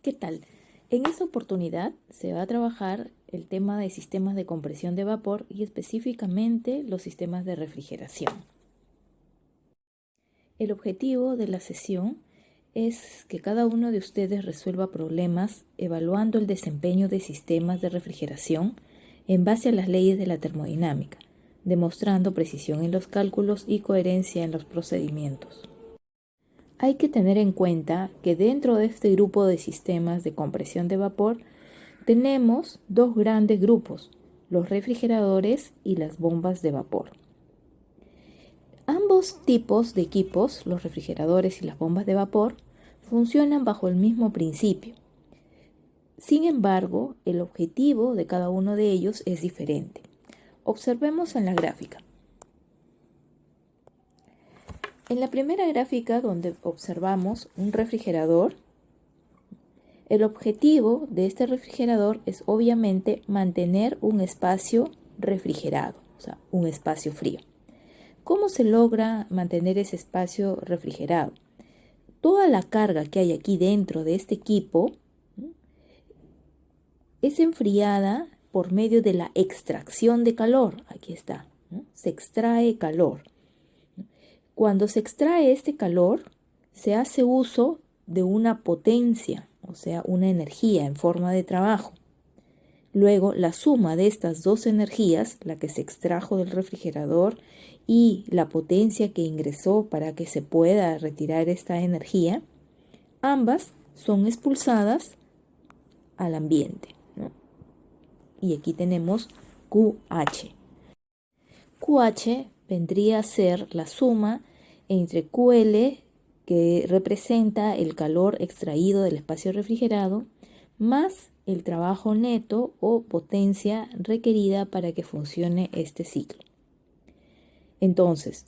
¿Qué tal? En esta oportunidad se va a trabajar el tema de sistemas de compresión de vapor y específicamente los sistemas de refrigeración. El objetivo de la sesión es que cada uno de ustedes resuelva problemas evaluando el desempeño de sistemas de refrigeración en base a las leyes de la termodinámica, demostrando precisión en los cálculos y coherencia en los procedimientos. Hay que tener en cuenta que dentro de este grupo de sistemas de compresión de vapor tenemos dos grandes grupos, los refrigeradores y las bombas de vapor. Ambos tipos de equipos, los refrigeradores y las bombas de vapor, funcionan bajo el mismo principio. Sin embargo, el objetivo de cada uno de ellos es diferente. Observemos en la gráfica. En la primera gráfica, donde observamos un refrigerador, el objetivo de este refrigerador es obviamente mantener un espacio refrigerado, o sea, un espacio frío. ¿Cómo se logra mantener ese espacio refrigerado? Toda la carga que hay aquí dentro de este equipo es enfriada por medio de la extracción de calor. Aquí está, ¿no? Se extrae calor. Cuando se extrae este calor, se hace uso de una potencia, o sea, una energía en forma de trabajo. Luego, la suma de estas dos energías, la que se extrajo del refrigerador y la potencia que ingresó para que se pueda retirar esta energía, ambas son expulsadas al ambiente, ¿no? Y aquí tenemos QH. QH vendría a ser la suma entre QL, que representa el calor extraído del espacio refrigerado, más el trabajo neto o potencia requerida para que funcione este ciclo. Entonces,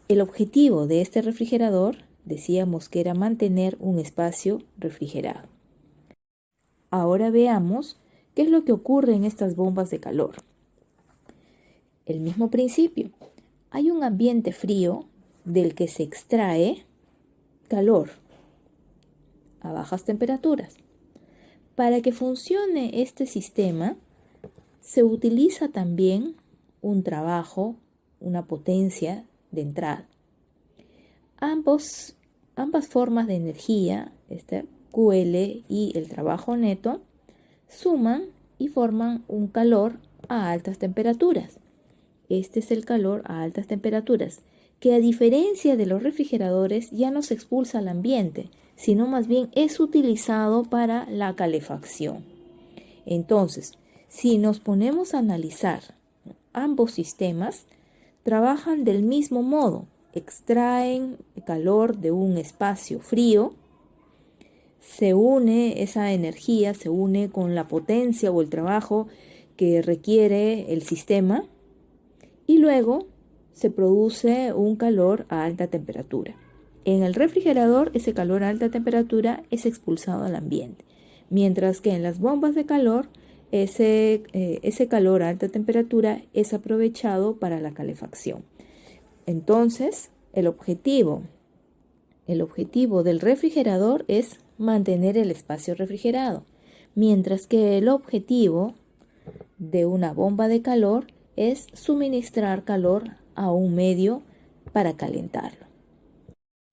el objetivo de este refrigerador, decíamos que era mantener un espacio refrigerado. Ahora veamos qué es lo que ocurre en estas bombas de calor. El mismo principio. Hay un ambiente frío del que se extrae calor a bajas temperaturas. Para que funcione este sistema, se utiliza también un trabajo, una potencia de entrada. Ambas formas de energía, este QL y el trabajo neto, suman y forman un calor a altas temperaturas. Este es el calor a altas temperaturas, que a diferencia de los refrigeradores ya no se expulsa al ambiente, sino más bien es utilizado para la calefacción. Entonces, si nos ponemos a analizar, ambos sistemas trabajan del mismo modo, extraen calor de un espacio frío, se une esa energía, se une con la potencia o el trabajo que requiere el sistema y luego se produce un calor a alta temperatura. En el refrigerador ese calor a alta temperatura es expulsado al ambiente, mientras que en las bombas de calor ese calor a alta temperatura es aprovechado para la calefacción. Entonces, el objetivo del refrigerador es mantener el espacio refrigerado, mientras que el objetivo de una bomba de calor es suministrar calor a un medio para calentarlo.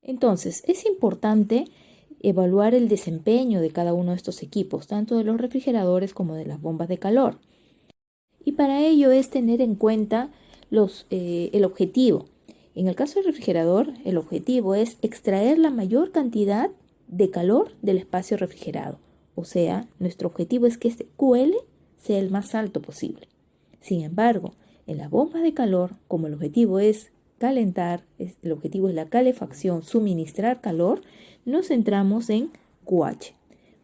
Entonces, es importante evaluar el desempeño de cada uno de estos equipos, tanto de los refrigeradores como de las bombas de calor. Y para ello es tener en cuenta el objetivo. En el caso del refrigerador, el objetivo es extraer la mayor cantidad de calor del espacio refrigerado. O sea, nuestro objetivo es que este QL sea el más alto posible. Sin embargo, en las bombas de calor, como el objetivo es calentar, el objetivo es la calefacción, suministrar calor, nos centramos en QH.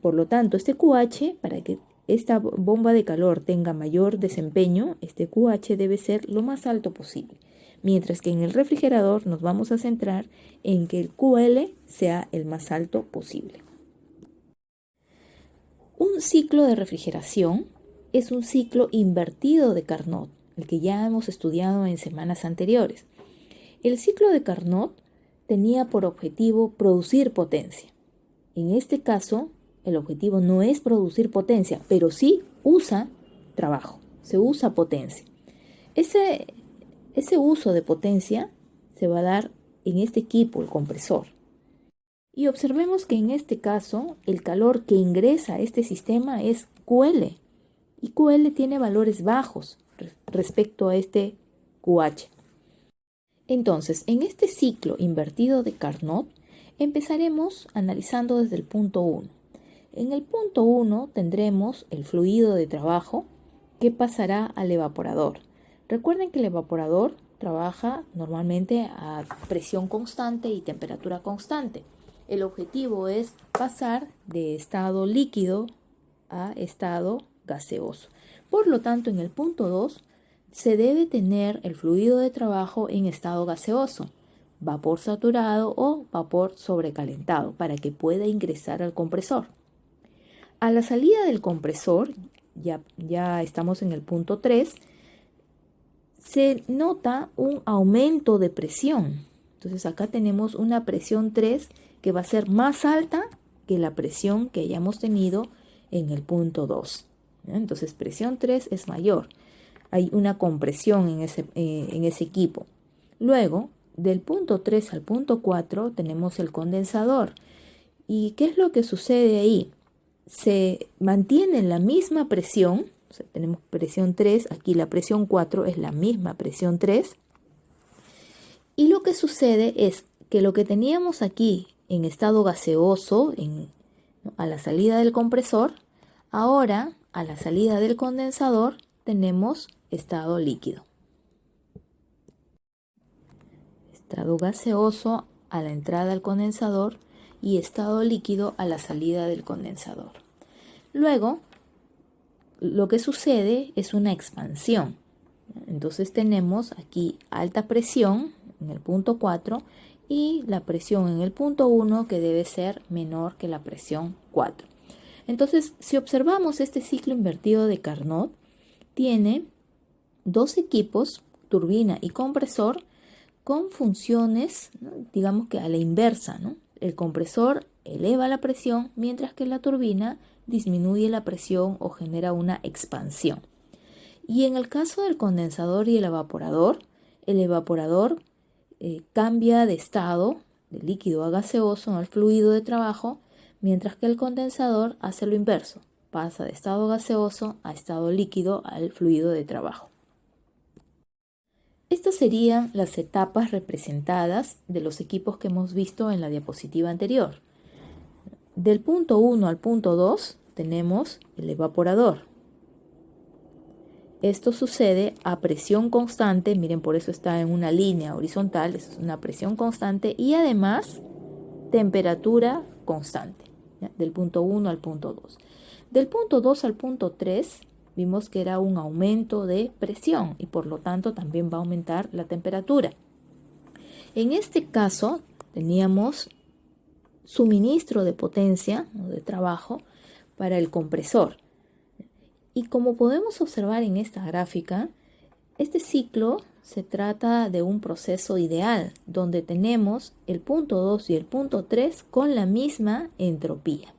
Por lo tanto, este QH, para que esta bomba de calor tenga mayor desempeño, este QH debe ser lo más alto posible. Mientras que en el refrigerador nos vamos a centrar en que el QL sea el más alto posible. Un ciclo de refrigeración es un ciclo invertido de Carnot, el que ya hemos estudiado en semanas anteriores. El ciclo de Carnot tenía por objetivo producir potencia. En este caso, el objetivo no es producir potencia, pero sí usa trabajo, se usa potencia. Ese uso de potencia se va a dar en este equipo, el compresor. Y observemos que en este caso el calor que ingresa a este sistema es QL. Y QL tiene valores bajos respecto a este QH. Entonces, en este ciclo invertido de Carnot, empezaremos analizando desde el punto 1. En el punto 1 tendremos el fluido de trabajo que pasará al evaporador. Recuerden que el evaporador trabaja normalmente a presión constante y temperatura constante. El objetivo es pasar de estado líquido a estado gaseoso. Por lo tanto, en el punto 2 se debe tener el fluido de trabajo en estado gaseoso, vapor saturado o vapor sobrecalentado, para que pueda ingresar al compresor. A la salida del compresor, ya estamos en el punto 3, se nota un aumento de presión. Entonces acá tenemos una presión 3 que va a ser más alta que la presión que hayamos tenido en el punto 2. Entonces presión 3 es mayor. Hay una compresión en ese equipo. Luego, del punto 3 al punto 4 tenemos el condensador. ¿Y qué es lo que sucede ahí? Se mantiene la misma presión, o sea, tenemos presión 3, aquí la presión 4 es la misma presión 3. Y lo que sucede es que lo que teníamos aquí en estado gaseoso, a la salida del compresor, ahora a la salida del condensador tenemos estado líquido. Estado gaseoso a la entrada al condensador y estado líquido a la salida del condensador. Luego, lo que sucede es una expansión. Entonces tenemos aquí alta presión en el punto 4 y la presión en el punto 1 que debe ser menor que la presión 4. Entonces, si observamos este ciclo invertido de Carnot, tiene dos equipos, turbina y compresor, con funciones, ¿no?, digamos que a la inversa, ¿no? El compresor eleva la presión, mientras que la turbina disminuye la presión o genera una expansión. Y en el caso del condensador y el evaporador cambia de estado, de líquido a gaseoso, al fluido de trabajo, mientras que el condensador hace lo inverso, pasa de estado gaseoso a estado líquido al fluido de trabajo. Estas serían las etapas representadas de los equipos que hemos visto en la diapositiva anterior. Del punto 1 al punto 2 tenemos el evaporador. Esto sucede a presión constante, miren, por eso está en una línea horizontal, es una presión constante y además temperatura constante, ¿ya?, del punto 1 al punto 2. Del punto 2 al punto 3 vimos que era un aumento de presión y por lo tanto también va a aumentar la temperatura. En este caso teníamos suministro de potencia o de trabajo para el compresor. Y como podemos observar en esta gráfica, este ciclo se trata de un proceso ideal, donde tenemos el punto 2 y el punto 3 con la misma entropía.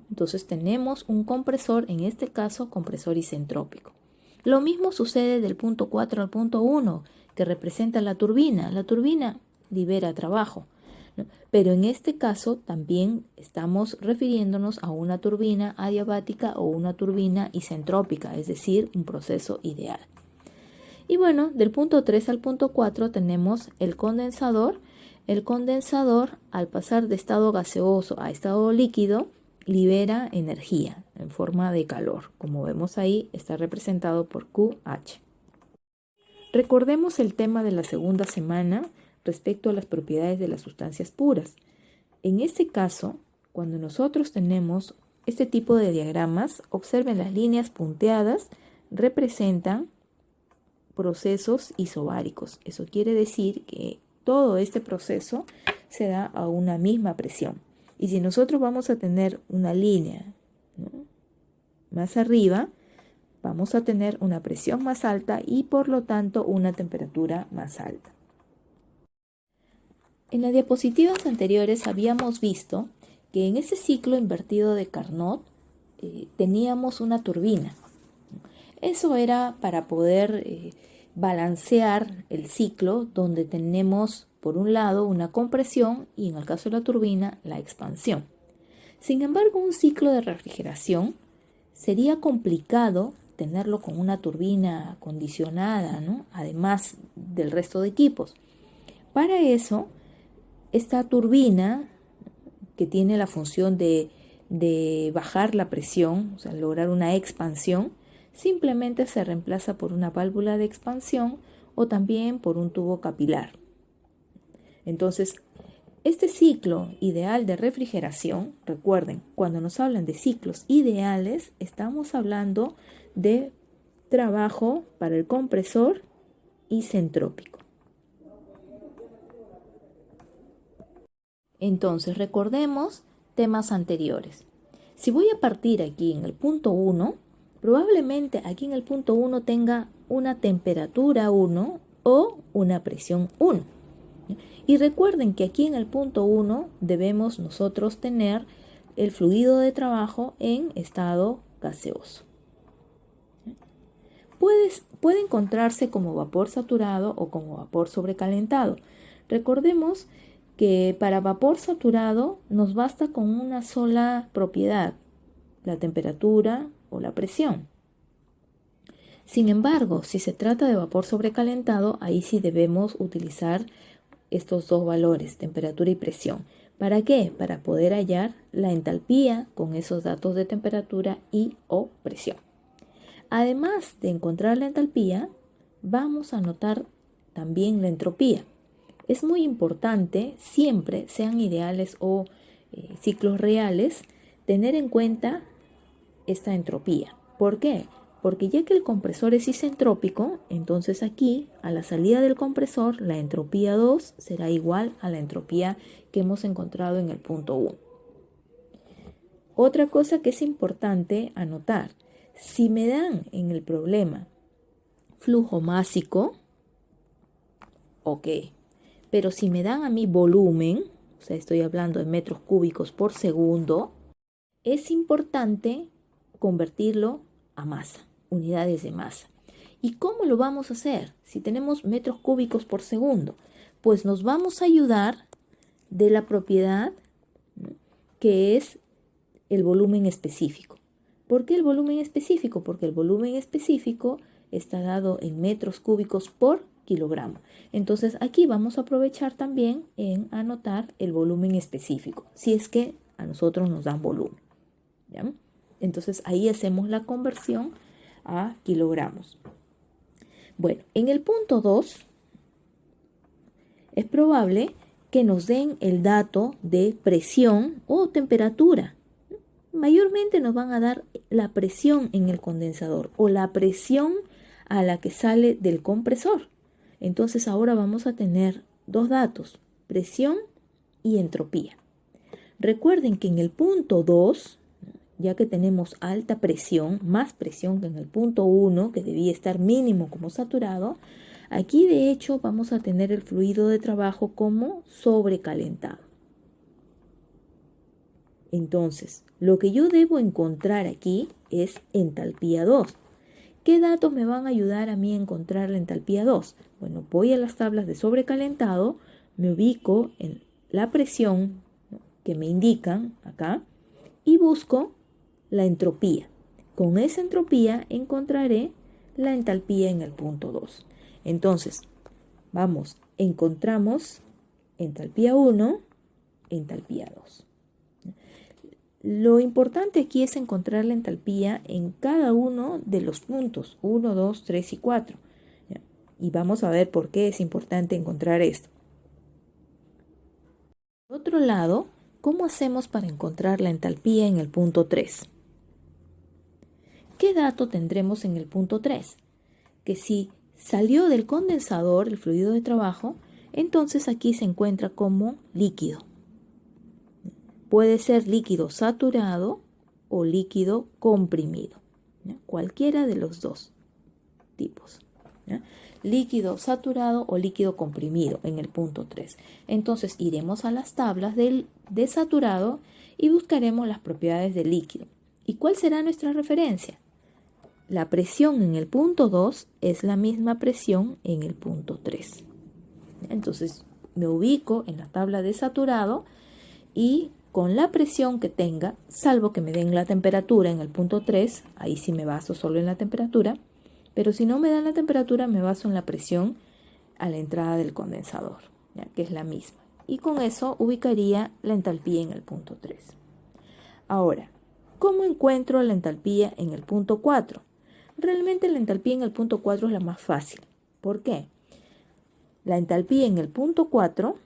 Entonces tenemos un compresor, en este caso compresor isentrópico. Lo mismo sucede del punto 4 al punto 1, que representa la turbina. La turbina libera trabajo, ¿no? Pero en este caso también estamos refiriéndonos a una turbina adiabática o una turbina isentrópica, es decir, un proceso ideal. Y bueno, del punto 3 al punto 4 tenemos el condensador. El condensador, al pasar de estado gaseoso a estado líquido, libera energía en forma de calor. Como vemos ahí, está representado por QH. Recordemos el tema de la segunda semana respecto a las propiedades de las sustancias puras. En este caso, cuando nosotros tenemos este tipo de diagramas, observen las líneas punteadas, representan procesos isobáricos. Eso quiere decir que todo este proceso se da a una misma presión. Y si nosotros vamos a tener una línea, ¿no?, más arriba, vamos a tener una presión más alta y por lo tanto una temperatura más alta. En las diapositivas anteriores habíamos visto que en ese ciclo invertido de Carnot teníamos una turbina. Eso era para poder balancear el ciclo, donde tenemos por un lado una compresión y en el caso de la turbina la expansión. Sin embargo, un ciclo de refrigeración sería complicado tenerlo con una turbina acondicionada, ¿no? Además del resto de equipos. Para eso, esta turbina, que tiene la función de bajar la presión, o sea, lograr una expansión, simplemente se reemplaza por una válvula de expansión o también por un tubo capilar. Entonces, este ciclo ideal de refrigeración, recuerden, cuando nos hablan de ciclos ideales, estamos hablando de trabajo para el compresor isentrópico. Entonces, recordemos temas anteriores. Si voy a partir aquí en el punto 1, probablemente aquí en el punto 1 tenga una temperatura 1 o una presión 1. Y recuerden que aquí en el punto 1 debemos nosotros tener el fluido de trabajo en estado gaseoso. Puede encontrarse como vapor saturado o como vapor sobrecalentado. Recordemos que para vapor saturado nos basta con una sola propiedad, la temperatura o la presión. Sin embargo, si se trata de vapor sobrecalentado, ahí sí debemos utilizar estos dos valores, temperatura y presión. ¿Para qué? Para poder hallar la entalpía con esos datos de temperatura y o presión. Además de encontrar la entalpía, vamos a anotar también la entropía. Es muy importante, siempre sean ideales o ciclos reales, tener en cuenta esta entropía. ¿Por qué? Porque ya que el compresor es isentrópico, entonces aquí, a la salida del compresor, la entropía 2 será igual a la entropía que hemos encontrado en el punto 1. Otra cosa que es importante anotar, si me dan en el problema flujo másico, ok, pero si me dan a mí volumen, o sea, estoy hablando de metros cúbicos por segundo, es importante convertirlo a masa, unidades de masa. ¿Y cómo lo vamos a hacer? Si tenemos metros cúbicos por segundo, pues nos vamos a ayudar de la propiedad, ¿no?, que es el volumen específico. ¿Por qué el volumen específico? Porque el volumen específico está dado en metros cúbicos por kilogramo. Entonces aquí vamos a aprovechar también en anotar el volumen específico, si es que a nosotros nos dan volumen. ¿Ya? Entonces ahí hacemos la conversión a kilogramos. Bueno, en el punto 2 es probable que nos den el dato de presión o temperatura. Mayormente nos van a dar la presión en el condensador o la presión a la que sale del compresor. Entonces ahora vamos a tener dos datos, presión y entropía. Recuerden que en el punto 2, ya que tenemos alta presión, más presión que en el punto 1, que debía estar mínimo como saturado, aquí de hecho vamos a tener el fluido de trabajo como sobrecalentado. Entonces, lo que yo debo encontrar aquí es entalpía 2. ¿Qué datos me van a ayudar a mí a encontrar la entalpía 2? Bueno, voy a las tablas de sobrecalentado, me ubico en la presión, ¿no?, que me indican acá y busco la entropía. Con esa entropía encontraré la entalpía en el punto 2. Entonces, vamos, encontramos entalpía 1, entalpía 2. Lo importante aquí es encontrar la entalpía en cada uno de los puntos, 1, 2, 3 y 4. ¿Ya? Y vamos a ver por qué es importante encontrar esto. Por otro lado, ¿cómo hacemos para encontrar la entalpía en el punto 3? ¿Qué dato tendremos en el punto 3? Que si salió del condensador el fluido de trabajo, entonces aquí se encuentra como líquido. Puede ser líquido saturado o líquido comprimido, ¿ya? Cualquiera de los dos tipos, ¿ya? Líquido saturado o líquido comprimido en el punto 3. Entonces iremos a las tablas de saturado y buscaremos las propiedades del líquido. ¿Y cuál será nuestra referencia? La presión en el punto 2 es la misma presión en el punto 3. Entonces me ubico en la tabla de saturado y con la presión que tenga, salvo que me den la temperatura en el punto 3, ahí sí me baso solo en la temperatura, pero si no me dan la temperatura me baso en la presión a la entrada del condensador, ¿ya? Que es la misma. Y con eso ubicaría la entalpía en el punto 3. Ahora, ¿cómo encuentro la entalpía en el punto 4? Realmente la entalpía en el punto 4 es la más fácil. ¿Por qué? La entalpía en el punto 4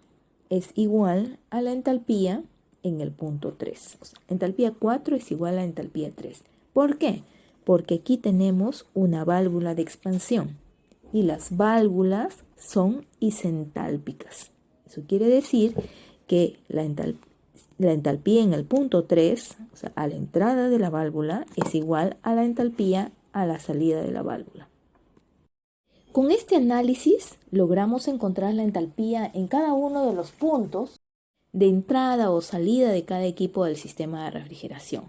es igual a la entalpía en el punto 3. O sea, entalpía 4 es igual a entalpía 3. ¿Por qué? Porque aquí tenemos una válvula de expansión y las válvulas son isentálpicas. Eso quiere decir que la entalpía en el punto 3, o sea, a la entrada de la válvula, es igual a la entalpía a la salida de la válvula. Con este análisis logramos encontrar la entalpía en cada uno de los puntos de entrada o salida de cada equipo del sistema de refrigeración.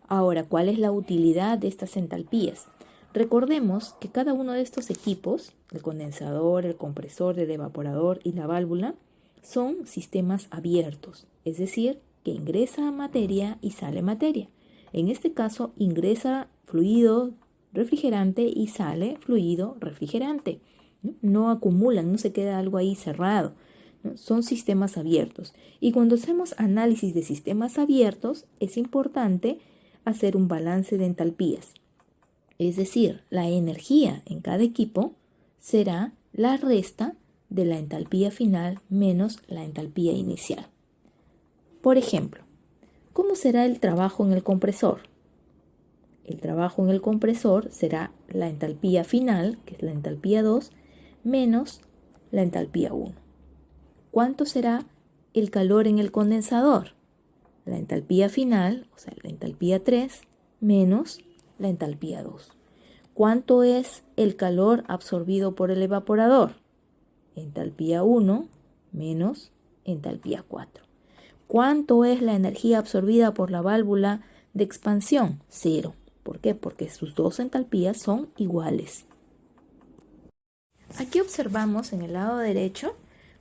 Ahora, ¿cuál es la utilidad de estas entalpías? Recordemos que cada uno de estos equipos, el condensador, el compresor, el evaporador y la válvula, son sistemas abiertos, es decir, que ingresa materia y sale materia. En este caso, ingresa fluido refrigerante y sale fluido refrigerante. No acumulan, no se queda algo ahí cerrado. Son sistemas abiertos. Y cuando hacemos análisis de sistemas abiertos, es importante hacer un balance de entalpías. Es decir, la energía en cada equipo será la resta de la entalpía final menos la entalpía inicial. Por ejemplo, ¿cómo será el trabajo en el compresor? El trabajo en el compresor será la entalpía final, que es la entalpía 2, menos la entalpía 1. ¿Cuánto será el calor en el condensador? La entalpía final, o sea, la entalpía 3, menos la entalpía 2. ¿Cuánto es el calor absorbido por el evaporador? Entalpía 1 menos entalpía 4. ¿Cuánto es la energía absorbida por la válvula de expansión? 0. ¿Por qué? Porque sus dos entalpías son iguales. Aquí observamos en el lado derecho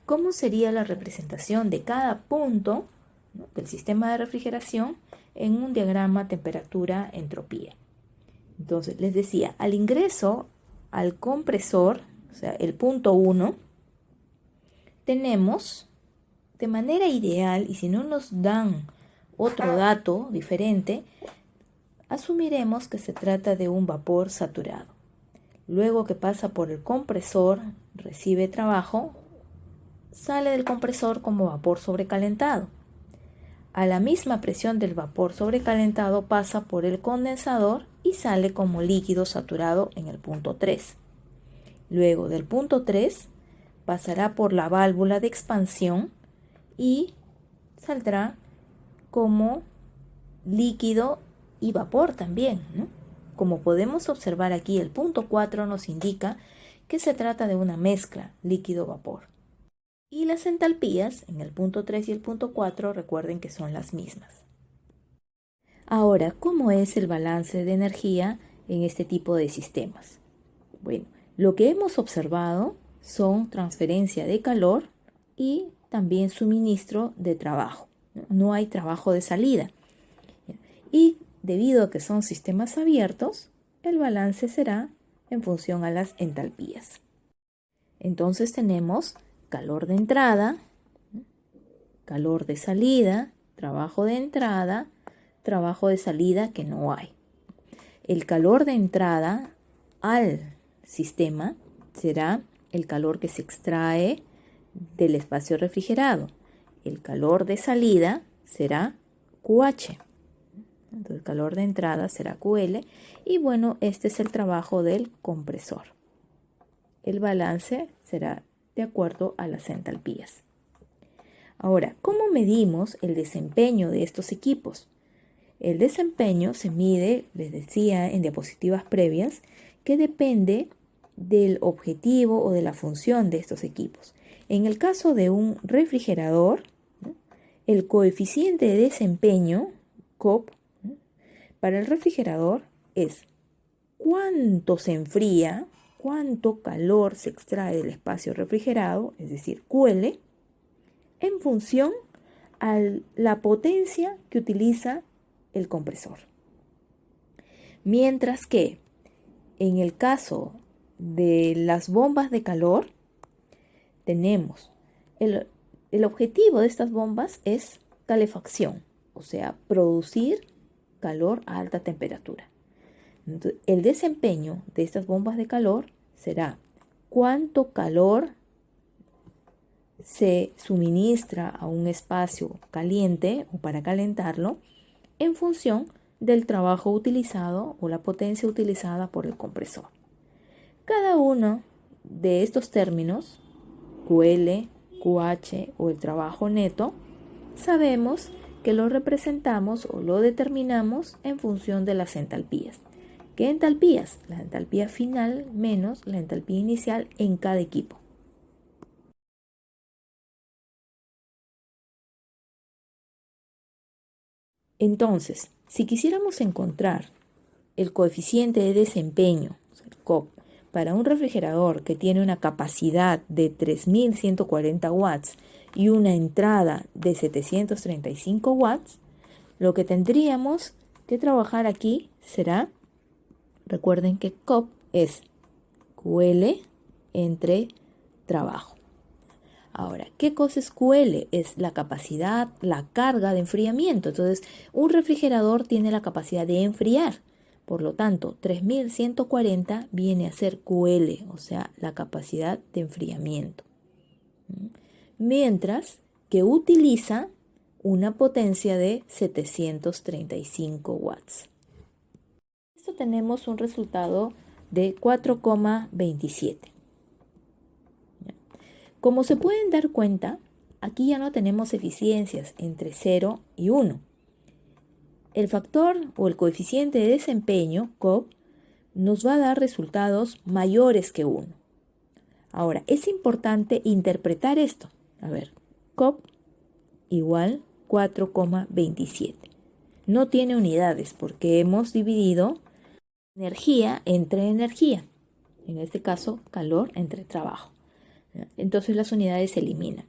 cómo sería la representación de cada punto, ¿no?, del sistema de refrigeración en un diagrama temperatura-entropía. Entonces, les decía, al ingreso al compresor, o sea, el punto 1, tenemos de manera ideal, y si no nos dan otro dato diferente, asumiremos que se trata de un vapor saturado. Luego que pasa por el compresor, recibe trabajo, sale del compresor como vapor sobrecalentado. A la misma presión del vapor sobrecalentado pasa por el condensador y sale como líquido saturado en el punto 3. Luego del punto 3 pasará por la válvula de expansión y saldrá como líquido y vapor también, ¿no? Como podemos observar aquí, el punto 4 nos indica que se trata de una mezcla líquido-vapor. Y las entalpías en el punto 3 y el punto 4 recuerden que son las mismas. Ahora, ¿cómo es el balance de energía en este tipo de sistemas? Bueno, lo que hemos observado son transferencia de calor y también suministro de trabajo. No hay trabajo de salida. Y debido a que son sistemas abiertos, el balance será en función a las entalpías. Entonces tenemos calor de entrada, calor de salida, trabajo de entrada, trabajo de salida que no hay. El calor de entrada al sistema será el calor que se extrae del espacio refrigerado. El calor de salida será QH. Entonces el calor de entrada será QL y bueno, este es el trabajo del compresor. El balance será de acuerdo a las entalpías. Ahora, ¿cómo medimos el desempeño de estos equipos? El desempeño se mide, les decía en diapositivas previas, que depende del objetivo o de la función de estos equipos. En el caso de un refrigerador, ¿no?, El coeficiente de desempeño, COP, para el refrigerador es cuánto se enfría, cuánto calor se extrae del espacio refrigerado, es decir, QL, en función a la potencia que utiliza el compresor. Mientras que en el caso de las bombas de calor, tenemos el objetivo de estas bombas es calefacción, o sea, producir calor a alta temperatura. Entonces, el desempeño de estas bombas de calor será cuánto calor se suministra a un espacio caliente o para calentarlo en función del trabajo utilizado o la potencia utilizada por el compresor. Cada uno de estos términos, QL, QH o el trabajo neto, sabemos que lo representamos o lo determinamos en función de las entalpías. ¿Qué entalpías? La entalpía final menos la entalpía inicial en cada equipo. Entonces, si quisiéramos encontrar el coeficiente de desempeño, el COP, para un refrigerador que tiene una capacidad de 3140 watts y una entrada de 735 watts, lo que tendríamos que trabajar aquí será, recuerden que COP es QL entre trabajo. Ahora, ¿qué cosa es QL? Es la capacidad, la carga de enfriamiento. Entonces, un refrigerador tiene la capacidad de enfriar. Por lo tanto, 3140 viene a ser QL, o sea, la capacidad de enfriamiento. Mientras que utiliza una potencia de 735 watts. Esto tenemos un resultado de 4,27. Como se pueden dar cuenta, aquí ya no tenemos eficiencias entre 0 y 1. El factor o el coeficiente de desempeño, COP, nos va a dar resultados mayores que 1. Ahora, es importante interpretar esto. A ver, COP igual 4,27. No tiene unidades porque hemos dividido energía entre energía. En este caso, calor entre trabajo. Entonces las unidades se eliminan.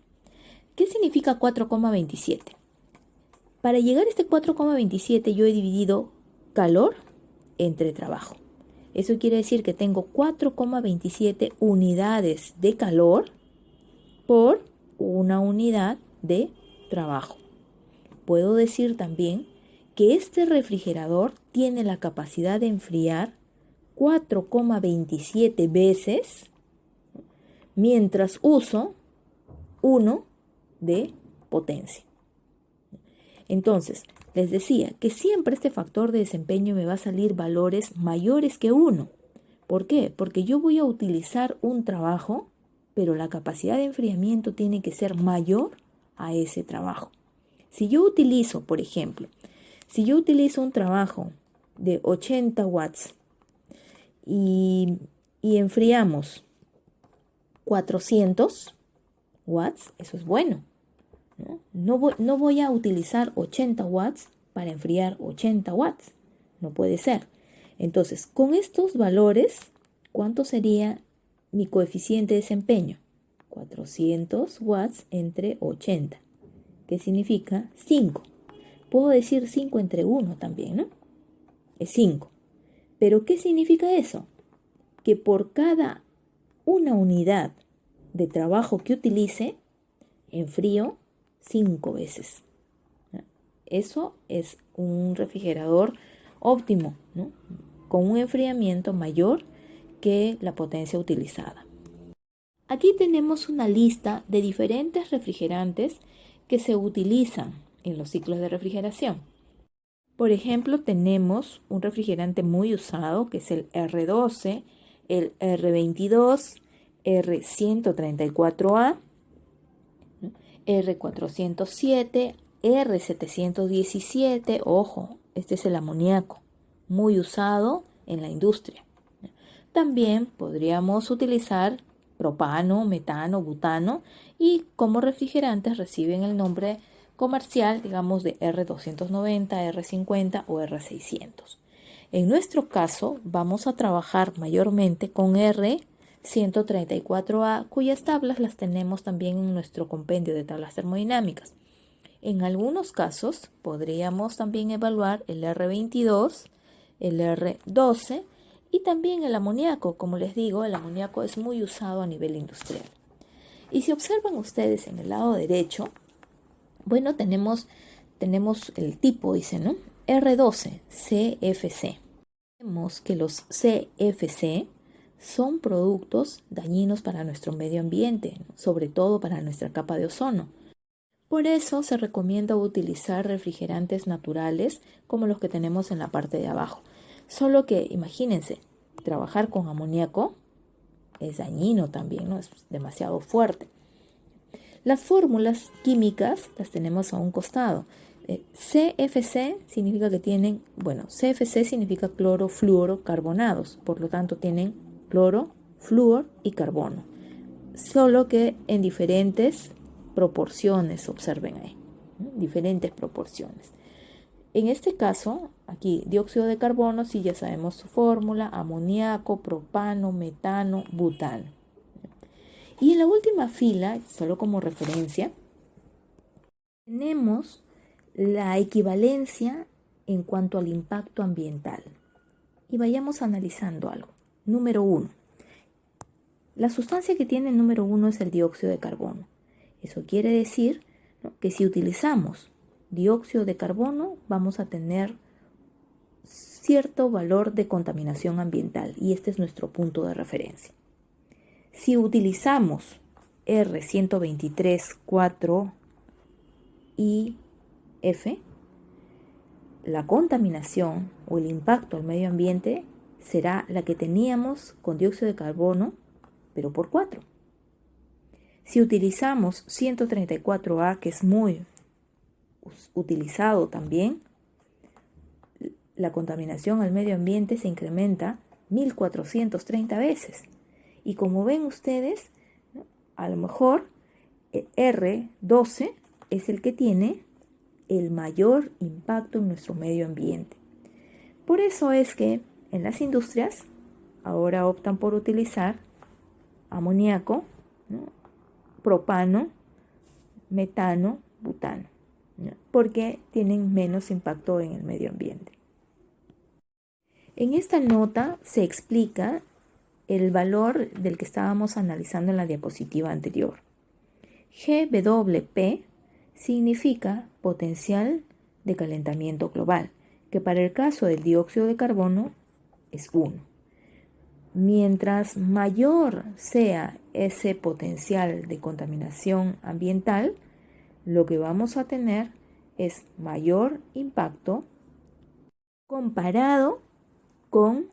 ¿Qué significa 4,27? Para llegar a este 4,27 yo he dividido calor entre trabajo. Eso quiere decir que tengo 4,27 unidades de calor por una unidad de trabajo. Puedo decir también que este refrigerador tiene la capacidad de enfriar 4,27 veces mientras uso 1 de potencia. Entonces, les decía que siempre este factor de desempeño me va a salir valores mayores que 1. ¿Por qué? Porque yo voy a utilizar un trabajo, pero la capacidad de enfriamiento tiene que ser mayor a ese trabajo. Si yo utilizo, por ejemplo, un trabajo de 80 watts y enfriamos 400 watts, eso es bueno. No voy a utilizar 80 watts para enfriar 80 watts. No puede ser. Entonces, con estos valores, ¿cuánto sería mi coeficiente de desempeño? 400 watts entre 80. ¿Qué significa? 5. Puedo decir 5 entre 1 también, ¿no? Es 5. ¿Pero qué significa eso? Que por cada una unidad de trabajo que utilice, enfrío 5 veces. Eso es un refrigerador óptimo, ¿no? Con un enfriamiento mayor que la potencia utilizada. Aquí tenemos una lista de diferentes refrigerantes que se utilizan en los ciclos de refrigeración. Por ejemplo, tenemos un refrigerante muy usado que es el R12, el R22, R134A, R407, R717, ojo, este es el amoníaco, muy usado en la industria. También podríamos utilizar propano, metano, butano y como refrigerantes reciben el nombre comercial, digamos de R290, R50 o R600. En nuestro caso, vamos a trabajar mayormente con R134A, cuyas tablas las tenemos también en nuestro compendio de tablas termodinámicas. En algunos casos, podríamos también evaluar el R22, el R12 y también el amoníaco. Como les digo, el amoníaco es muy usado a nivel industrial. Y si observan ustedes en el lado derecho, bueno, tenemos el tipo, dice, ¿no? R12, CFC. Vemos que los CFC son productos dañinos para nuestro medio ambiente, ¿no? Sobre todo para nuestra capa de ozono. Por eso se recomienda utilizar refrigerantes naturales como los que tenemos en la parte de abajo. Solo que imagínense, trabajar con amoníaco es dañino también, ¿no? Es demasiado fuerte. Las fórmulas químicas las tenemos a un costado. CFC significa que tienen, CFC significa cloro, fluoro, carbonados. Por lo tanto, tienen cloro, flúor y carbono. Solo que en diferentes proporciones, observen ahí, ¿no? Diferentes proporciones. En este caso, aquí, dióxido de carbono, sí ya sabemos su fórmula, amoníaco, propano, metano, butano. Y en la última fila, solo como referencia, tenemos la equivalencia en cuanto al impacto ambiental. Y vayamos analizando algo. Número 1. La sustancia que tiene el número 1 es el dióxido de carbono. Eso quiere decir, ¿no?, que si utilizamos dióxido de carbono vamos a tener cierto valor de contaminación ambiental y este es nuestro punto de referencia. Si utilizamos R123, 4 y F, la contaminación o el impacto al medio ambiente será la que teníamos con dióxido de carbono, pero por 4. Si utilizamos 134A, que es muy utilizado también, la contaminación al medio ambiente se incrementa 1430 veces. Y como ven ustedes, ¿no?, a lo mejor el R12 es el que tiene el mayor impacto en nuestro medio ambiente. Por eso es que en las industrias ahora optan por utilizar amoníaco, ¿no?, propano, metano, butano, ¿no?, porque tienen menos impacto en el medio ambiente. En esta nota se explica el valor del que estábamos analizando en la diapositiva anterior. GWP significa potencial de calentamiento global, que para el caso del dióxido de carbono es 1. Mientras mayor sea ese potencial de contaminación ambiental, lo que vamos a tener es mayor impacto comparado con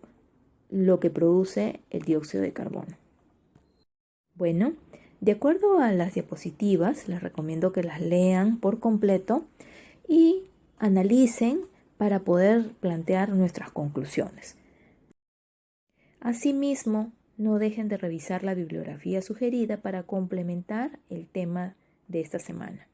lo que produce el dióxido de carbono. Bueno, de acuerdo a las diapositivas, les recomiendo que las lean por completo y analicen para poder plantear nuestras conclusiones. Asimismo, no dejen de revisar la bibliografía sugerida para complementar el tema de esta semana.